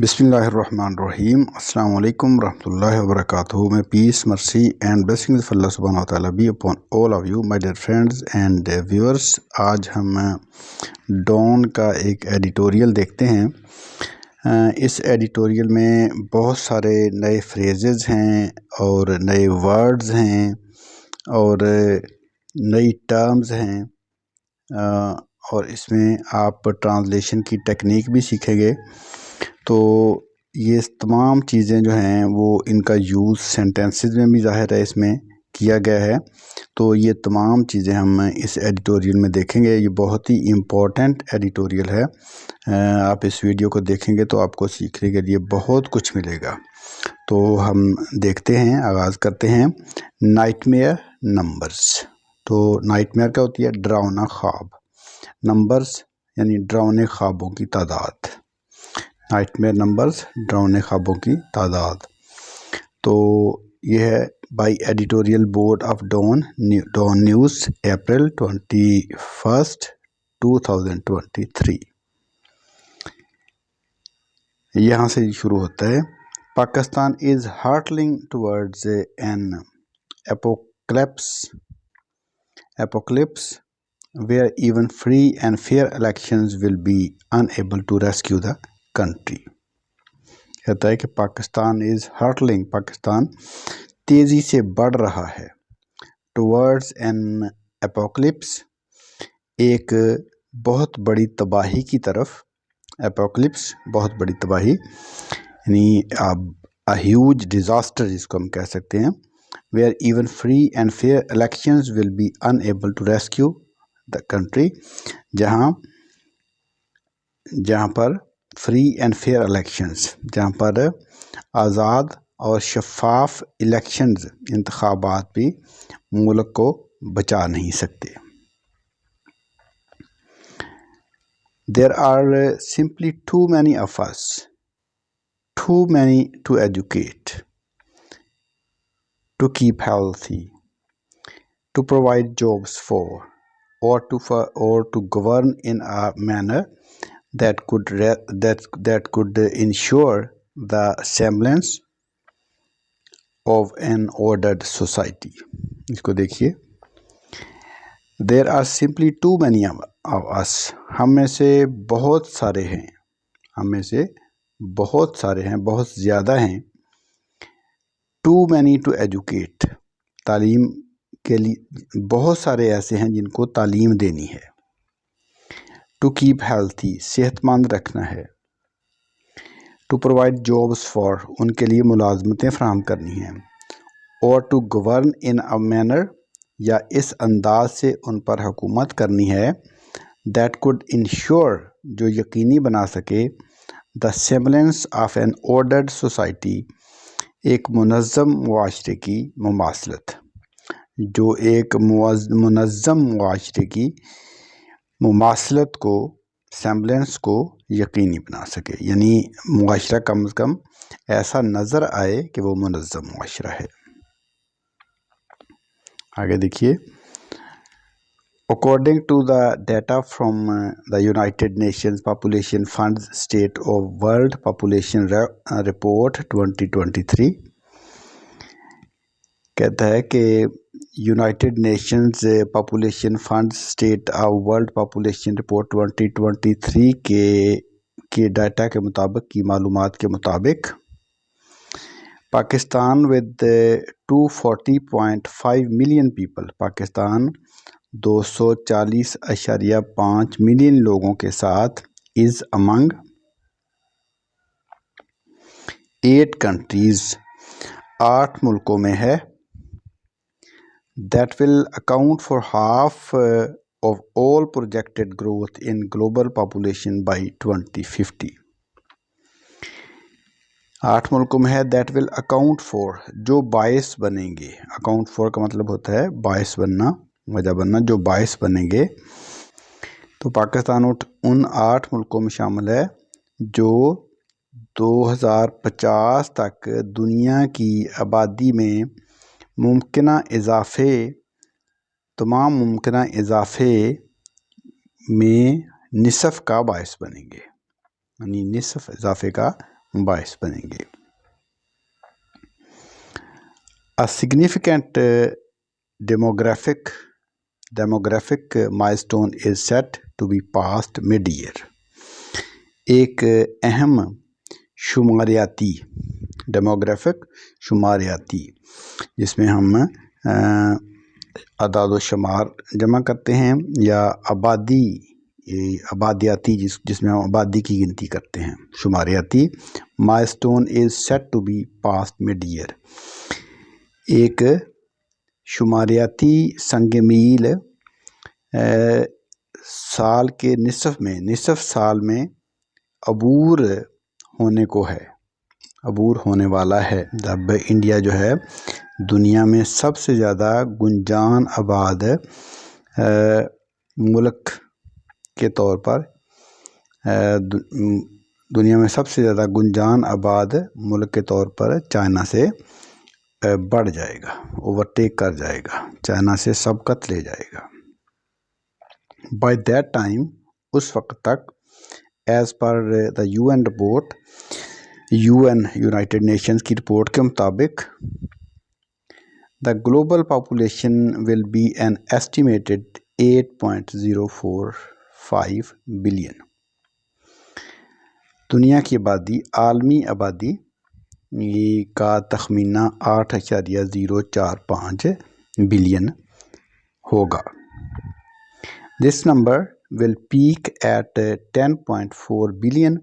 بسم اللہ الرحمن الرحیم۔ السلام علیکم ورحمۃ اللہ وبرکاتہ۔ میں پیس مرسی اینڈ بلیسنگز آف اللہ سبحانہ وتعالی be upon all of you my dear friends and viewers. آج ہم ڈون کا ایک ایڈیٹوریل دیکھتے ہیں۔ اس ایڈیٹوریل میں بہت سارے نئے فریزز ہیں اور نئے ورڈز ہیں اور نئی ٹرمز ہیں، اور اس میں آپ ٹرانسلیشن کی ٹیکنیک بھی سیکھیں گے۔ تو یہ تمام چیزیں جو ہیں وہ ان کا یوز سینٹینسز میں بھی ظاہر ہے اس میں کیا گیا ہے، تو یہ تمام چیزیں ہم اس ایڈیٹوریل میں دیکھیں گے۔ یہ بہت ہی امپورٹنٹ ایڈیٹوریل ہے، آپ اس ویڈیو کو دیکھیں گے تو آپ کو سیکھنے کے لیے بہت کچھ ملے گا۔ تو ہم دیکھتے ہیں، آغاز کرتے ہیں۔ Nightmare numbers. تو نائٹ میئر کیا ہوتی ہے؟ ڈراؤنا خواب۔ نمبرز یعنی ڈراؤنے خوابوں کی تعداد۔ نائٹ میئر نمبرز، ڈراؤنے خوابوں کی تعداد۔ تو یہ ہے by editorial board of Dawn news, April 21، 2023۔ یہاں سے شروع ہوتا ہے۔ Pakistan is hurtling towards an apocalypse where even free and fair elections will be unable to rescue the country۔ کہتا ہے کہ پاکستان از ہارٹلنگ، پاکستان تیزی سے بڑھ رہا ہے، ٹورڈز این اپوکلپس، ایک بہت بڑی تباہی کی طرف۔ اپوکلپس بہت بڑی تباہی، یعنی ہیوج ڈیزاسٹر جس کو ہم کہہ سکتے ہیں۔ where even free and fair elections will be unable to rescue the country، جہاں پر فری اینڈ فیئر الیکشنز، جہاں پر آزاد اور شفاف الیکشنز، انتخابات بھی ملک کو بچا نہیں سکتے۔ There are simply too many of us، too many to educate، to keep healthy، to provide jobs for، or to govern in a manner that could ensure the semblance of an ordered society۔ اس کو دیکھیے۔ There are simply too many of us، ہم میں سے بہت سارے ہیں، ہم میں سے بہت سارے ہیں، بہت زیادہ ہیں۔ Too many to educate، تعلیم کے لیے بہت سارے ایسے ہیں جن کو تعلیم دینی ہے۔ To keep healthy، صحت مند رکھنا ہے۔ To provide jobs for، ان کے لیے ملازمتیں فراہم کرنی ہیں۔ Or to govern in a manner، یا اس انداز سے ان پر حکومت کرنی ہے۔ That could ensure، جو یقینی بنا سکے۔ The semblance of an ordered society، ایک منظم معاشرے کی مماثلت، جو ایک منظم معاشرے کی مماثلت کو، سیمبلنس کو یقینی بنا سکے، یعنی معاشرہ کم از کم ایسا نظر آئے کہ وہ منظم معاشرہ ہے۔ آگے دیکھیے۔ According to the data from the United Nations Population Fund's State of World Population Report 2023، کہتا ہے کہ United nations population fund state of world population report 2023 کے ڈیٹا کے مطابق، کی معلومات کے مطابق، Pakistan with 240.5 million people, Pakistan 240.5 million لوگوں کے ساتھ is among 8 countries، 8 ملکوں میں ہے، that will account for half of all projected growth in global population by 2050۔ 8 ملکوں میں ہے that will account for، جو باعث بنیں گے۔ account for کا مطلب ہوتا ہے باعث بننا، وجہ بننا، جو باعث بنیں گے۔ تو پاکستان ان 8 ملکوں میں شامل ہے جو 2050 تک دنیا کی آبادی میں ممکنہ اضافے، تمام ممکنہ اضافے میں نصف کا باعث بنیں گے، یعنی نصف اضافے کا باعث بنیں گے. A significant demographic milestone is set to be passed mid-year. ایک اہم شماریاتی ڈیموگرافک شماریاتی جس میں ہم اعداد و شمار جمع کرتے ہیں یا آبادیاتی جس میں ہم آبادی کی گنتی کرتے ہیں شماریاتی. Milestone is set to be passed mid year. ایک شماریاتی سنگ میل سال کے نصف سال میں عبور ہونے والا ہے. جب انڈیا جو ہے دنیا میں سب سے زیادہ گنجان آباد ملک کے طور پر دنیا میں سب سے زیادہ گنجان آباد ملک کے طور پر چائنا سے بڑھ جائے گا، اوورٹیک کر جائے گا، چائنا سے سبقت لے جائے گا. بائی دیٹ ٹائم، اس وقت تک، as per the UN report, United Nations کی رپورٹ کے مطابق، the global population will be an estimated 8.045 billion. دنیا کی آبادی، عالمی آبادی کا تخمینہ 8.045 بلین ہوگا. This number will peak at 10.4 billion.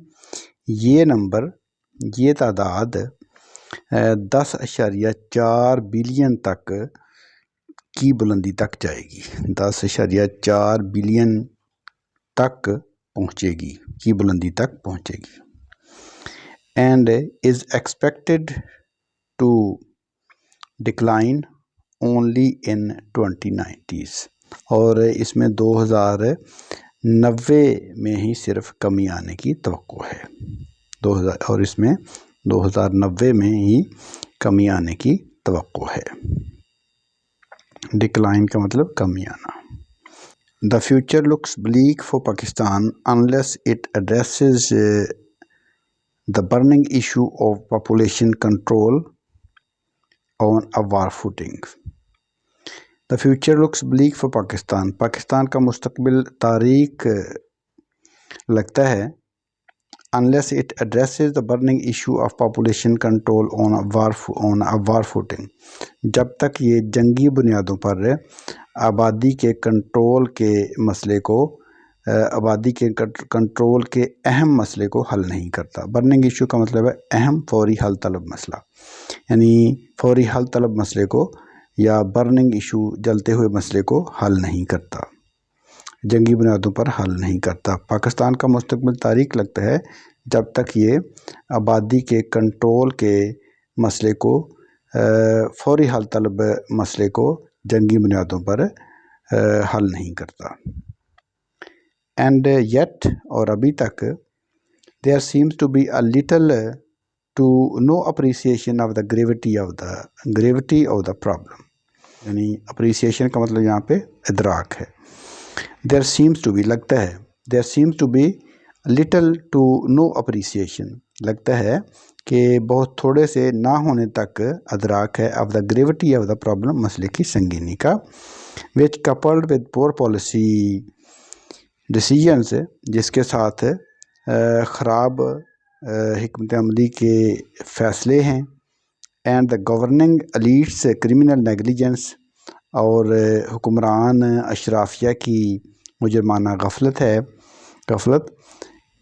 یہ تعداد 10.4 بلین تک کی بلندی تک جائے گی، 10.4 بلین تک پہنچے گی، کی بلندی تک پہنچے گی. And is expected to decline only in 2090s. اور اس میں 2090 میں ہی صرف کمی آنے کی توقع ہے. اور اس میں 2090 میں ہی کمی آنے کی توقع ہے. ڈکلائن کا مطلب کمی آنا. The future looks bleak for Pakistan unless it addresses the burning issue of population control on a war footing. The future looks bleak for Pakistan. Pakistan کا مستقبل تاریک لگتا ہے. Unless it addresses the burning issue of population control on a war footing. جب تک یہ جنگی بنیادوں پر آبادی کے کنٹرول کے مسئلے کو، آبادی کے کنٹرول کے اہم مسئلے کو حل نہیں کرتا. برننگ ایشو کا مطلب ہے اہم فوری حل طلب مسئلہ، یعنی فوری حل طلب مسئلے کو یا برننگ ایشو جلتے ہوئے مسئلے کو حل نہیں کرتا، جنگی بنیادوں پر حل نہیں کرتا. پاکستان کا مستقبل تاریک لگتا ہے جب تک یہ آبادی کے کنٹرول کے مسئلے کو، فوری حل طلب مسئلے کو جنگی بنیادوں پر حل نہیں کرتا. اینڈ یٹ، اور ابھی تک، there seems to be a little to no appreciation of the gravity of the problem. یعنی اپریسیشن کا مطلب یہاں پہ ادراک ہے. there seems to be لگتا ہے، there seems to be little to no appreciation لگتا ہے کہ بہت تھوڑے سے نہ ہونے تک ادراک ہے of the gravity of the problem، مسئلے کی سنگینی کا. which coupled with poor policy decisions، جس کے ساتھ خراب حکمت عملی کے فیصلے ہیں. And the governing elites criminal negligence، اور حکمران اشرافیہ کی مجرمانہ غفلت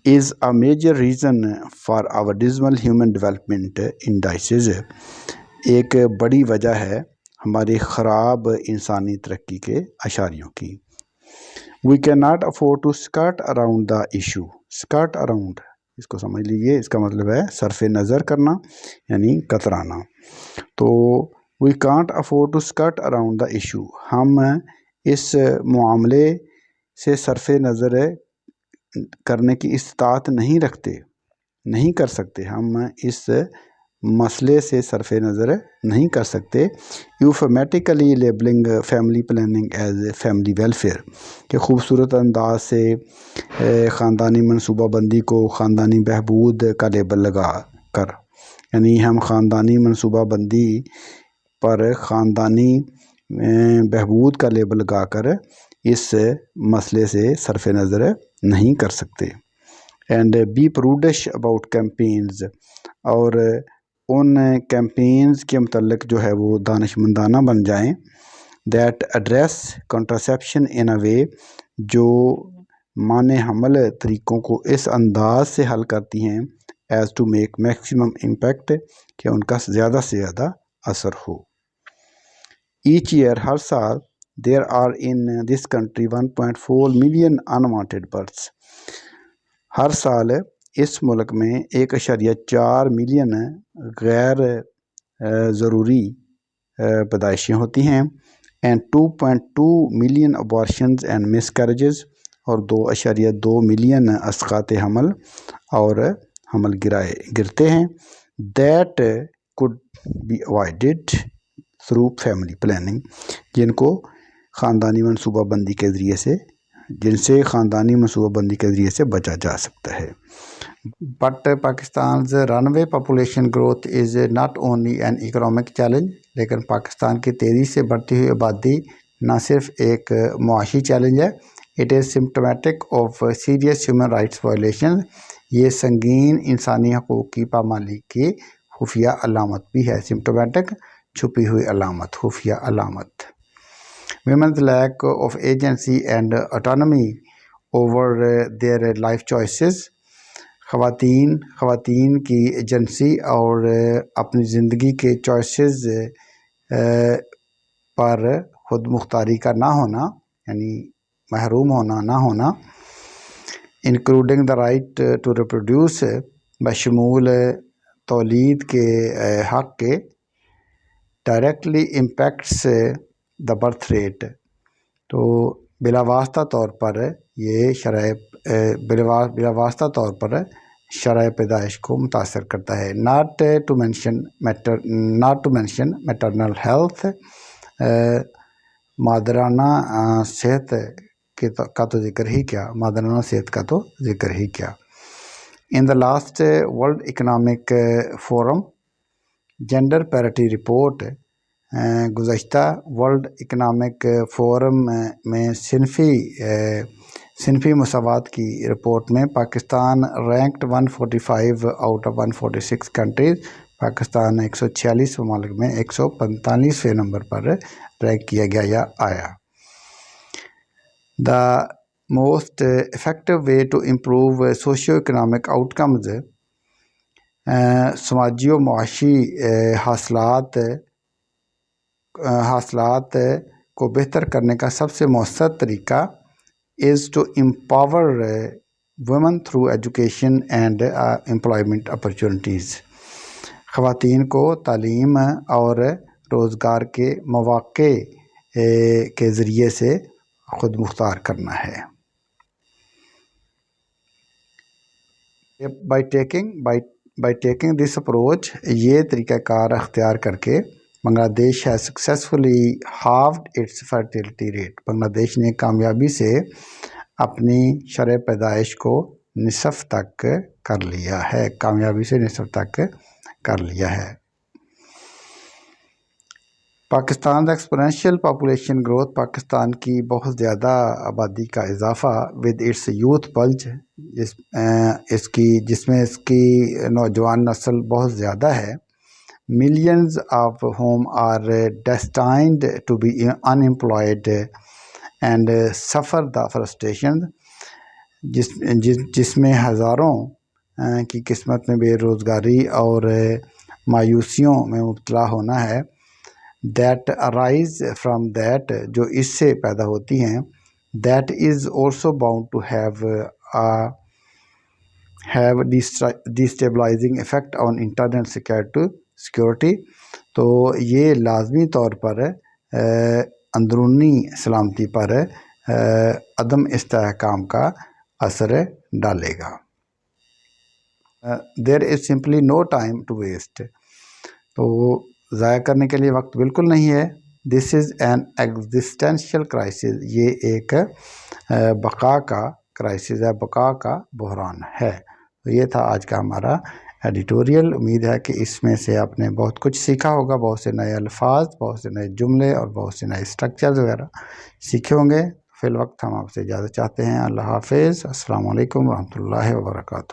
is a major reason for our dismal human development indices، ایک بڑی وجہ ہے ہماری خراب انسانی ترقی کے اشاریوں کی. We cannot afford to skirt around the issue. skirt around، اس کو سمجھ لیجیے، اس کا مطلب ہے صرف نظر کرنا، یعنی کترانا. تو we can't afford to skirt around the issue، ہم اس معاملے سے صرف نظر کرنے کی استطاعت نہیں کر سکتے، ہم اس مسئلے سے صرف نظر نہیں کر سکتے. Euphemistically labelling family planning as family welfare, کہ خوبصورت انداز سے خاندانی منصوبہ بندی کو خاندانی بہبود کا لیبل کر، یعنی ہم خاندانی منصوبہ بندی پر خاندانی بہبود کا لیبل لگا کر اس مسئلے سے صرف نظر نہیں کر سکتے۔ اینڈ بی پروڈش اباؤٹ کیمپینز، اور ان کیمپینز کے متعلق جو ہے وہ دانشمندانہ بن جائیں، دیٹ ایڈریس کنٹراسیپشن ان اے وے، جو معنی حمل طریقوں کو اس انداز سے حل کرتی ہیں as to make maximum impact, کہ ان کا زیادہ سے زیادہ اثر ہو۔ ایچ ایئر، ہر سال، there are in this country 1.4 million unwanted births, ہر سال اس ملک میں 1.4 ملین غیر ضروری پیدائشیں ہوتی ہیں، اینڈ 2.2 ملین ابارشنز اینڈ مس کیریجز، اور 2.2 ملین اسقاط حمل اور حمل گرتے ہیں، that could be avoided through family planning، جن کو خاندانی منصوبہ بندی کے ذریعے سے خاندانی منصوبہ بندی کے ذریعے سے بچا جا سکتا ہے۔ بٹ پاکستان's runaway population growth is not only an economic challenge، لیکن پاکستان کی تیزی سے بڑھتی ہوئی آبادی نہ صرف ایک معاشی چیلنج ہے، it is symptomatic of serious human rights violations، یہ سنگین انسانی حقوق کی پامالی کی خفیہ علامت بھی ہے۔ سمپٹومیٹک، چھپی ہوئی علامت، خفیہ علامت۔ women's lack of agency and autonomy over their life choices، خواتین کی ایجنسی اور اپنی زندگی کے چوائسز پر خود مختاری کا نہ ہونا، یعنی محروم ہونا، نہ ہونا، including the right to reproduce, بشمول تولید کے حق کے، directly impacts the birth rate, تو بلا واسطہ طور پر یہ شرح پیدائش کو متاثر کرتا ہے۔ Not to mention maternal health, مادرانہ صحت کا تو ذکر ہی کیا، مادرانہ صحت کا تو ذکر ہی کیا۔ In the last World Economic Forum gender parity report, گزشتہ ورلڈ اکنامک فورم میں صنفی مساوات کی رپورٹ میں Pakistan ranked 145 out of 146 countries, Pakistan 146 ممالک میں 145ویں نمبر پر رینک کیا گیا یا آیا۔ The most effective way to improve socio economic outcomes, سماجی و معاشی حاصلات کو بہتر کرنے کا سب سے مؤثر طریقہ is to empower women through education and employment opportunities, خواتین کو تعلیم اور روزگار کے مواقع کے ذریعے سے خود مختار کرنا ہے۔ بائی ٹیکنگ دس اپروچ، یہ طریقہ کار اختیار کر کے، بنگلہ دیش ہے سکسیزفلی ہالوڈ اٹس فرٹیلٹی ریٹ، بنگلہ دیش نے کامیابی سے اپنی شرح پیدائش کو نصف تک کر لیا ہے، Pakistan exponential population growth, Pakistan کی بہت زیادہ آبادی کا اضافہ، ود اٹس یوتھ بلج، جس میں اس کی نوجوان نسل بہت زیادہ ہے، millions of home are destined to be unemployed and suffer the frustration, جس میں ہزاروں کی قسمت میں بے روزگاری اور مایوسیوں میں مبتلا ہونا ہے، دیٹ ارائز فرام دیٹ، جو اس سے پیدا ہوتی ہیں، that is also bound to have destabilising effect on internal security, تو یہ لازمی طور پر اندرونی سلامتی پر عدم استحکام کا اثر ڈالے گا۔ There is simply no time to waste, تو ضائع کرنے کے لیے وقت بالکل نہیں ہے۔ This is an existential crisis, یہ ایک بقا کا کرائسس ہے، بقا کا بحران ہے۔ تو یہ تھا آج کا ہمارا ایڈیٹوریل. امید ہے کہ اس میں سے آپ نے بہت کچھ سیکھا ہوگا، بہت سے نئے الفاظ، بہت سے نئے جملے اور بہت سے نئے اسٹرکچرز وغیرہ سیکھے ہوں گے. فی الوقت ہم آپ سے اجازت چاہتے ہیں. اللہ حافظ. السلام علیکم ورحمۃ اللہ وبرکاتہ.